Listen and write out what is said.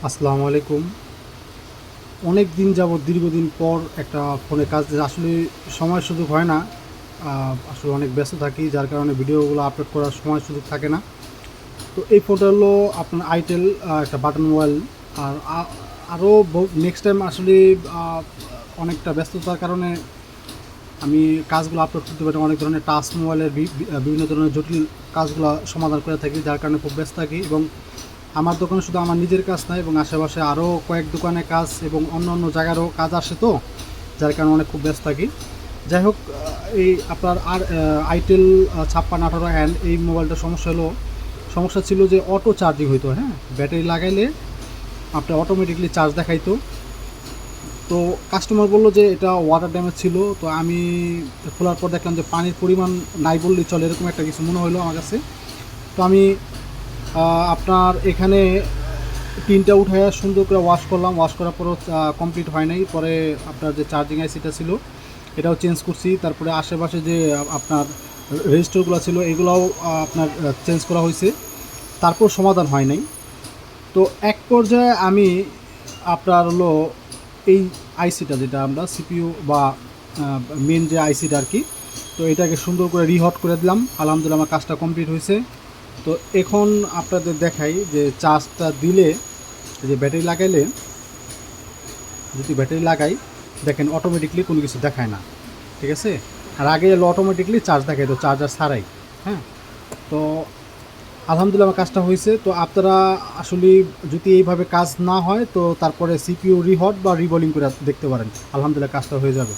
আসসালামু আলাইকুম। অনেক দিন যাবৎ দীর্ঘদিন পর একটা ফোনে কাজ আসলে সময় সুযোগ হয় না। আসলে অনেক ব্যস্ত থাকি, যার কারণে ভিডিওগুলো আপলোড করার সময় সুযোগ থাকে না। তো এই ফোনটা হলো আপনার আইটেল একটা বাটন মোবাইল। আর আরও নেক্সট টাইম আসলে আহ, অনেকটা ব্যস্ততার কারণে আমি কাজগুলো আপলোড করতে পারি। অনেক ধরনের টাচ মোবাইলের বিভিন্ন ধরনের জটিল কাজগুলো সমাধান করে থাকি, যার কারণে খুব ব্যস্ত থাকি। এবং আমার দোকানে শুধু আমার নিজের কাজ নয়, এবং আশেপাশে আরও কয়েক দোকানে কাজ এবং অন্য অন্য জায়গারও কাজ আসে, তো যার কারণে অনেক খুব ব্যস্ত থাকি। যাই হোক, এই আপনার আর আইটেল 5618 এই মোবাইলটার সমস্যা ছিল যে অটো চার্জিং হইতো। হ্যাঁ, ব্যাটারি লাগাইলে আপনার অটোমেটিকলি চার্জ দেখাইতো। তো কাস্টমার বললো যে এটা ওয়াটার ড্যামেজ ছিল। তো আমি খোলার পর দেখলাম যে পানির পরিমাণ নাই বললেই চলে, এরকম একটা কিছু মনে হলো আমার কাছে। তো আমি আপনার এখানে টিনটা উঠে সুন্দর করে ওয়াশ করলাম। ওয়াশ করার পরও কমপ্লিট হয় নাই। পরে আপনার যে চার্জিং আইসিটা ছিল এটাও চেঞ্জ করছি। তারপরে আশেপাশে যে আপনার রেজিস্টারগুলো ছিল এগুলোও আপনার চেঞ্জ করা হয়েছে। তারপর সমাধান হয় নাই। তো এক পর্যায়ে আমি আপনার হলো এই আইসিটা, যেটা আমরা সিপিইউ বা মেন যে আইসিটা আর কি, তো এটাকে সুন্দর করে রিহট করে দিলাম। আলহামদুলিল্লাহ আমার কাজটা কমপ্লিট হয়েছে। তো এখন আপনাদের দেখাই যে চার্জটা দিলে, যে ব্যাটারি লাগাইলে, যদি ব্যাটারি লাগাই দেখেন অটোমেটিকলি কোনো কিছু দেখায় না, ঠিক আছে। আর আগে এলো অটোমেটিকলি চার্জ দেখায়, তো চার্জার ছাড়াই। হ্যাঁ, তো আলহামদুলিল্লাহ আমার কাজটা হয়েছে। তো আপনারা আসলে যদি এইভাবে কাজ না হয় তো তারপরে সিপিইউ রিহট বা রিবোলিং করে দেখতে পারেন, আলহামদুলিল্লাহ কাজটা হয়ে যাবে।